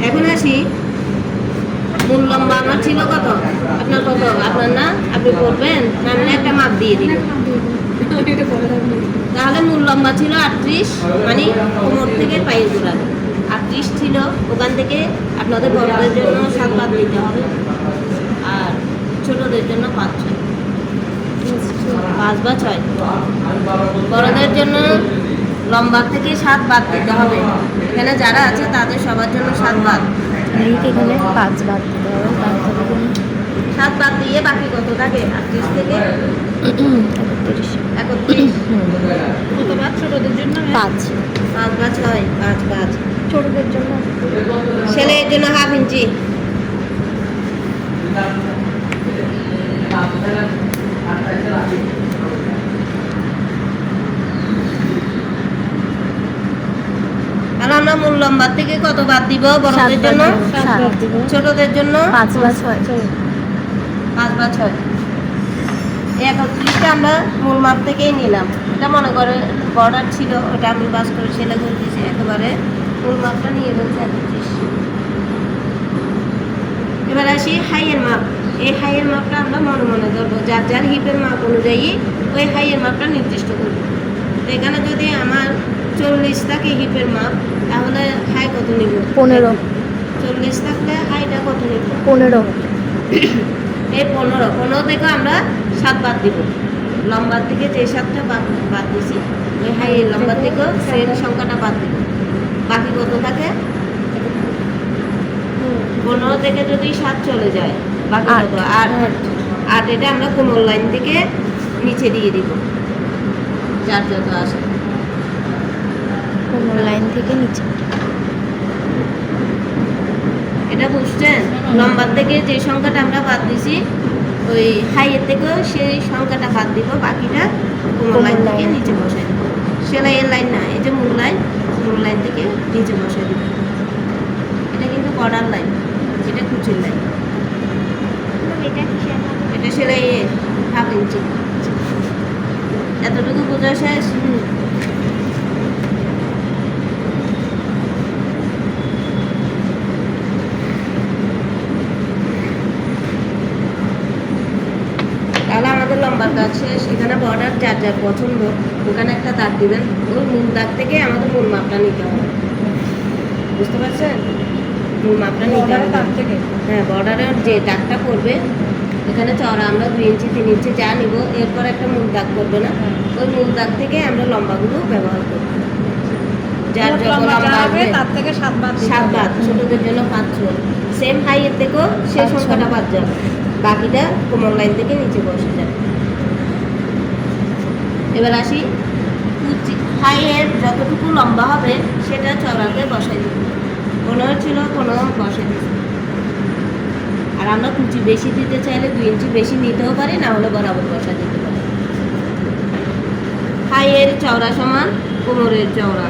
এখন আসি, মূল লম্বা আমার ছিল কত, আপনার কত, আপনার না, আপনি করবেন না, আমি একটা মাপ দিয়ে দিই। তাহলে মূল লম্বা ছিল 38, মানে কোমর থেকে পায়ের গোড়া 38 ছিল। ওখান থেকে আপনাদের বড়দের জন্য 7 বাদ দিতে হবে, আর ছোটদের জন্য 5 বা 6। বড়দের জন্য লম্বা থেকে 7 বাদ দিতে হবে। এখানে যারা আছে তাদের সবার জন্য 7 বাদ, এখানে 5 বাদ দিতে হবে। 7 বাদ দিয়ে বাকি কত থাকে? 38 থেকে 31। কত বাদ ছোটদের জন্য? 5 বা 6, 5 ছোটদের জন্য। ছেলের জন্য হাফ ইঞ্চি। আর আমরা মূল লম্বা থেকে কত বাদ দিব? বড়দের জন্য 7 দিব, ছোটদের জন্য 5 বা 6। 5 বা 6। 31টা আমরা মূল মাপ থেকেই নিলাম। এটা মনে করে বর্ডার ছিল, ওটা আমি বাস করে সেলাই করে দিয়েছি, একেবারে মূল মাপটা নিয়ে বলছি 31। এবার আসি হাইয়ের মাপ। এই হাইয়ের মাপটা আমরা মনে মনে ধরবো, যার যার হিপের মাপ অনুযায়ী ওই হাইয়ের মাপটা নির্দিষ্ট করবো। তো এখানে যদি আমার 40 থাকে হিপের মাপ, তাহলে হাই কত নিব? 15। 40 থাকলে হাইটা কত নিব? 15। এই 15 থেকে আমরা 7 বাদ দিব। লম্বার থেকে যে 7টা বাদ দিছি, ওই হাইয়ের লম্বার থেকেও সেম সংখ্যাটা বাদ দিব। বাকি কত থাকে? 15 থেকে যদি 7 চলে যায়, বাকি কত? 8। এটা আমরা কোমর লাইন থেকে নিচে দিয়ে দিব, যার যত আসে। কোমর লাইন থেকে নিচে। এটা বুঝছেন? লম্বার থেকে যে সংখ্যাটা আমরা বাদ দিছি, ওই হাইয়ের থেকেও সেই সংখ্যাটা বাদ দিব, বাকিটা কোমর লাইন থেকে নিচে বসাই দিব। সেলাইয়ের লাইন না, এই যে মূল লাইন থেকে নিচে বসাই দিব। এটা কিন্তু বর্ডার লাইন, এটা কুচির লাইন। এটা সেলাইয়ে হাফ ইঞ্চি। এতটুকু বোঝা শেষ? তাহলে আমাদের লম্বার কাজ শেষ। এখানে বর্ডার যার যার পছন্দ, ওখানে একটা দাগ দিবেন। ওই মূল দাগ থেকে আমাদের মূল মাপটা নিতে হবে, বুঝতে পারছেন? মূল মাপটা নিতে হবে দাগ থেকে। হ্যাঁ, বর্ডারের যে দাগটা পড়বে, এখানে চওড়া আমরা 2 ইঞ্চি 3 ইঞ্চি যা নিব, এরপর একটা মূল দাগ করবে না, ওই মূল দাগ থেকে আমরা লম্বাগুলো ব্যবহার করব। যার যত লম্বা হবে তার থেকে 7 বাদ, ছোটদের জন্য 5 সেম হাইয়ের থেকেও সেই সংখ্যাটা বাদ যাবে, বাকিটা কোমর লাইন থেকে নিচে বসে যাবে। এবার আসি, হাইয়ের যতটুকু লম্বা হবে সেটা চওড়াতে বসাই দিব। 15 ছিল, 15 বসাই দিচ্ছি। আর আমরা কুচি বেশি দিতে চাইলে 2 ইঞ্চি বেশি নিতেও পারি, না হলে বরাবর বসা দিতে পারি। হাইয়ের চওড়া সমান কোমরের চওড়া।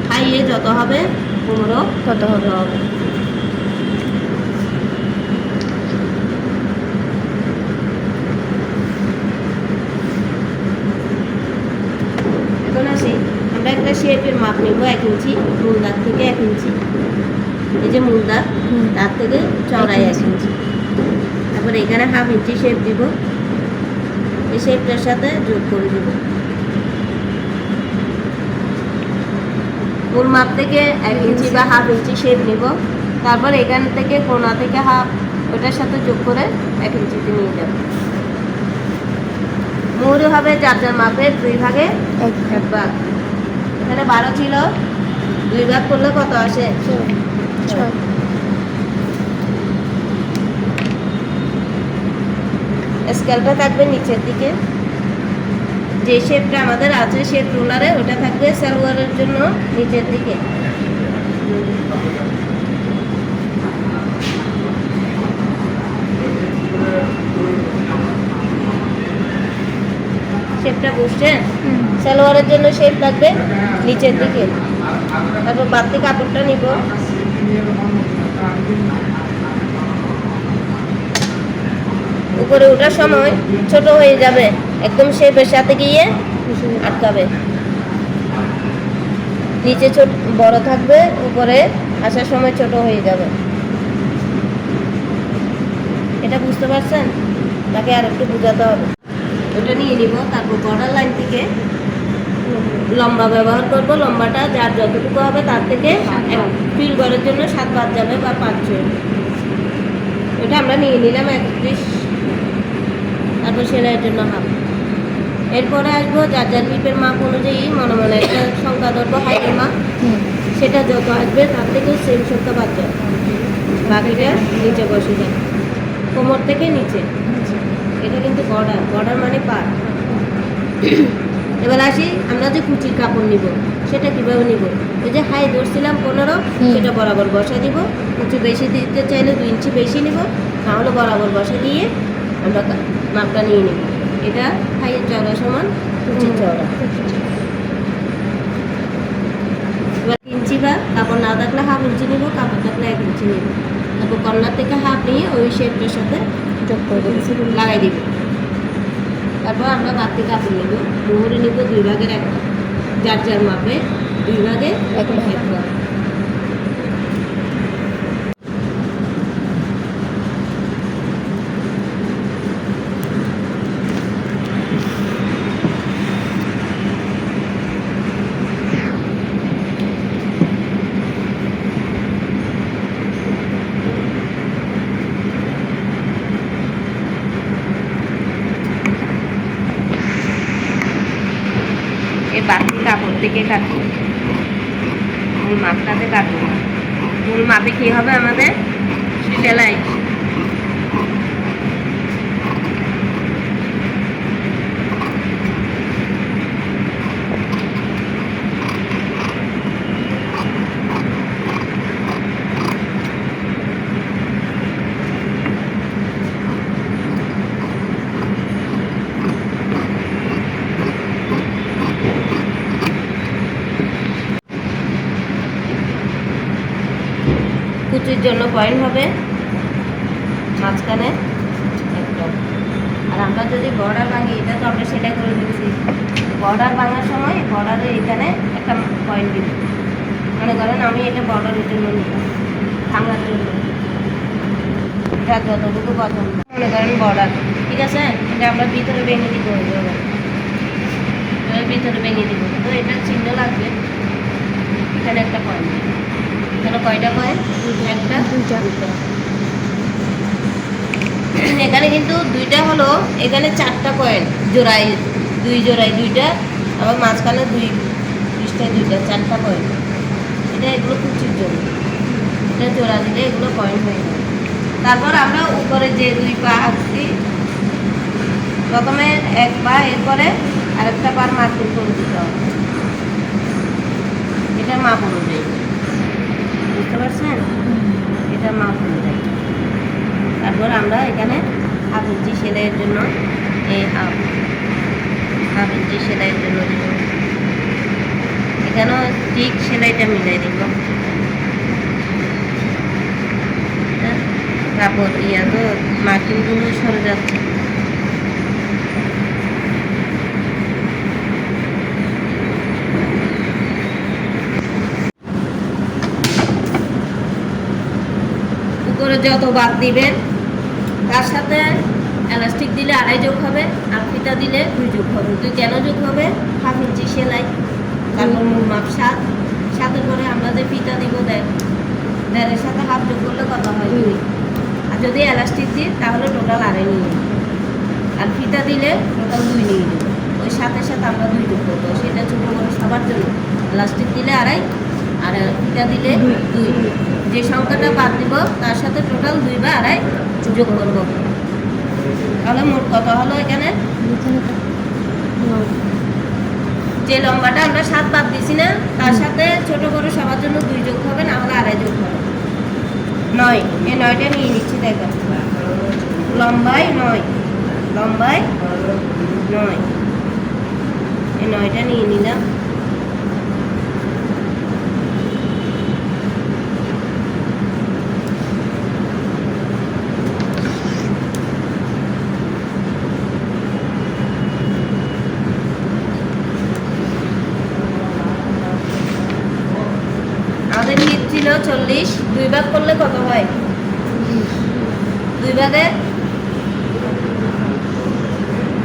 হাইয়ে যত হবে কোমরও তত হবে। এখন আসি, আমরা একটা শেপের মাপ নেব 1 ইঞ্চি, মূল দাগ থেকে 1 ইঞ্চি। এই যে মূল দাগ, তার থেকে চওড়ায় 1 ইঞ্চি। তারপর এখানে হাফ ইঞ্চি শেপ দিব, এই শেপটার সাথে যোগ করে দিব। মূল মাপ থেকে 1 ইঞ্চি বা হাফ ইঞ্চি শেপ নিব, তারপর এখান থেকে কোণা থেকে হাফ, ওটার সাথে যোগ করে 1 ইঞ্চিতে নিয়ে যাব। মুহুরি হবে যার যার মাপের 2 ভাগে 1 ভাগ। এখানে 12 ছিল, 2 ভাগ করলে কত আসে? 6। স্কেলটা থাকবে নিচের দিকে, যে শেপটা আমাদের আছে শেপ রোলারে, ওটা থাকবে সালোয়ারের জন্য নিচের দিকে। শেপটা বুঝছেন? সালোয়ারের জন্য শেপ থাকবে নিচের দিকে। তারপর বাড়তি কাপড়টা নিব, উপরে ওঠার সময় ছোট হয়ে যাবে, একদম শেপের সাথে গিয়ে আটকাবে। নিচে ছোট বড় থাকবে, উপরে আসার সময় ছোট হয়ে যাবে। এটা বুঝতে পারছেন? তাকে আর একটু বোঝাতে হবে। ওটা নিয়ে নিব, তারপর বর্ডার লাইন থেকে লম্বা ব্যবহার করব। লম্বাটা যার যতটুকু হবে তার থেকে ফিল করার জন্য 7 বাদ যাবে বা 5 জন্য। এটা আমরা নিয়ে নিলাম 31। তারপর সেলাইয়ের জন্য হাফ। এরপরে আসবো যার যার হিপের মাপ অনুযায়ী মনে মনে একটা সংখ্যা ধরবো, হাইটের মাপ। সেটা যত আসবে তার থেকেও সেম সংখ্যা বাদ যাবে, বাকিটা নিচে বসে যাবে কোমর থেকে নিচে। এটা কিন্তু বর্ডার, বর্ডার মানে পার। এবার আসি আমরা যে কুচির কাপড় নিব সেটা কিভাবে নিব। ওই যে হাই ধরছিলাম 15, সেটা বরাবর বসা দিব। কুচি বেশি দিতে চাইলে 2 ইঞ্চি বেশি নিব, তাহলে বরাবর বসা দিয়ে আমরা মাপটা নিয়ে নিব। এটা হাইয়ের চওড়া সমান কুচির চওড়া। এবার ইঞ্চি বা কাপড় না থাকলে হাফ ইঞ্চি নিব, কাপড় থাকলে 1 ইঞ্চি নিব। তারপর কর্নার থেকে হাফ নিয়ে ওই শেপটার সাথে যোগ করে লাগাই দিব। তারপর আমরা বাড়তি কাপড় নেব, মোহরে নেব 2 ভাগের 1 ভাগ, যার যার মাপে 2 ভাগে 1 ভাগ। এই বাড়তি কাপড় থেকে কাটবো, মূল মাপটাতে কাটবো না। মূল মাপে কি হবে আমাদের সেলাই। কুচির জন্য পয়েন্ট হবে মাঝখানে একটা। আর আমরা যদি বর্ডার ভাঙি, এটা তো আমরা সেটা করে দিচ্ছি, বর্ডার ভাঙার সময় বর্ডারের এখানে একটা পয়েন্ট দিব। মনে করেন আমি এটা বর্ডারের জন্য নিলাম, ভাঙার জন্য, এটা যতটুকু পছন্দ। মনে করেন বর্ডার, ঠিক আছে, এটা আমরা ভিতরে ভেঙে দিব, ভিতরে ভেঙে দিব। তো এটা চিহ্ন লাগবে, এখানে একটা পয়েন্ট। এখানে কয়টা পয়েন্ট? একটা, দুইটা। এখানে কিন্তু 2টা হলো, এখানে 4টা পয়েন্ট জোড়ায়, 2 জোড়ায় 2টা, আবার মাঝখানে 2 পৃষ্ঠায় 2টা, 4টা পয়েন্ট। এটা এগুলো কুচির জন্য, এটা জোড়া দিলে এগুলো পয়েন্ট হয়ে যাবে। তারপর আমরা উপরে যে 2 পা আসছি, প্রথমে 1 পা, এরপরে আরেকটা পার মার্কিং করে দিতে হবে। এটা মাপ অনুযায়ী, বুঝতে পারছেন? এটা মাপ অনুযায়ী। তারপর আমরা এখানে হাফ ইঞ্চি সেলাইয়ের জন্য এই হাফ ইঞ্চি সেলাইয়ের জন্য দিব। এখানেও ঠিক সেলাইটা মিলাই দিব। কাপড় ইয়া তো মার্কিংগুলো সরে যাচ্ছে। উপরে যত বাদ দিবেন তার সাথে এলাস্টিক দিলে 2.5 যোগ হবে, আর ফিতা দিলে 2 যোগ হবে। 2 কেন যোগ হবে? হাফ ইঞ্চি সেলাই, তারপর মূল মাপ 7, 7-এর পরে আমরা যে ফিতা দিব 1.5-এর সাথে হাফ যোগ করলে কত হয়? 2। আর যদি এলাস্টিক দিই তাহলে টোটাল 2.5 নিয়ে নেব, আর ফিতা দিলে টোটাল 2 নিয়ে নেব। ওই 7-এর সাথে আমরা 2 যোগ করবো, সেটা ছোটো বড় সবার জন্য। এলাস্টিক দিলে 2.5, আর ফিতা দিলে 2। যে সংখ্যাটা বাদ দিব তার সাথে টোটাল 2 বা 2.5 যোগ করব। তাহলে মোট কত হলো? এখানে যে লম্বাটা আমরা 7 বাদ দিছি না, তার সাথে ছোট বড় সবার জন্য 2 যোগ হবে, না হলে 2.5 যোগ হবে। 9, এই 9টা নিয়ে নিচ্ছি। দেখো, লম্বায় 9, লম্বায় 9, এই 9টা নিয়ে নিলাম। 40, 2 ভাগ করলে কত হয়? 2 ভাগে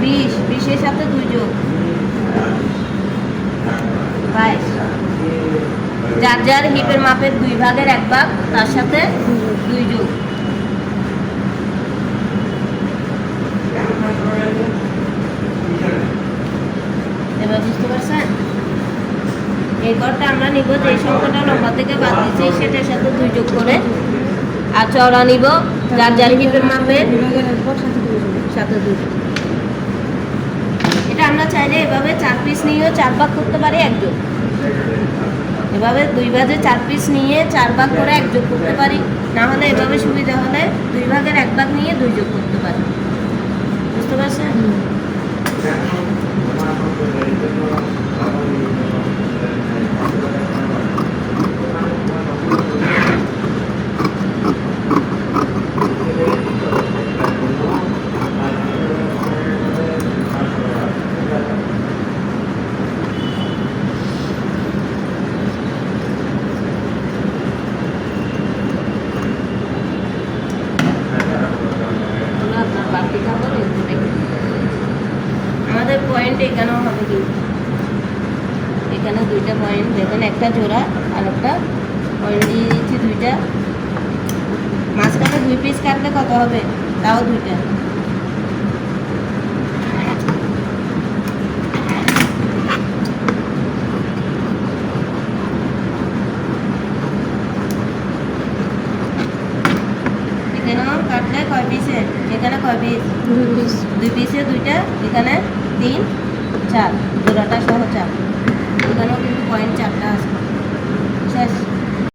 20, 20 এর সাথে 2 যোগ 22। যার যার হিপের মাপের 2 ভাগের 1 ভাগ, তার সাথে 2 যোগ। এবার বুঝতে পারছেন? এই ঘরটা আমরা নিব যে সংখ্যাটা লম্বা থেকে বাদ দিচ্ছি সেটার সাথে 2 যোগ করে, আর চওড়া নিব যার যার হিপের মাপের সাথে 2 যোগ। এটা আমরা চাইলে এভাবে 4 পিস নিয়েও 4 ভাগ করতে পারি 1 যোগ। এভাবে 2 ভাগে 4 পিস নিয়ে 4 ভাগ করে 1 যোগ করতে পারি, না হলে এভাবে সুবিধা হলে 2 ভাগের 1 ভাগ নিয়ে 2 যোগ করতে পারি। বুঝতে পারছেন? আপনার বাকি খাবার আমাদের পয়েন্ট এখানেও হবে কিন্তু এখানে 2টা পয়েন্ট দেখেন, একটা জোড়া আর একটা পয়েন্ট দিয়ে দিচ্ছি 2টা। মাঝখানে 2 পিস কাটলে কত হবে? তাও 2টা। এখানেও কাটলে কয় পিসে? এখানে কয় পিস? 2 পিসে 2টা, এখানে 3, 4, জোড়াটা সহ 4। এখানেও কিন্তু পয়েন্ট 4টা আছে।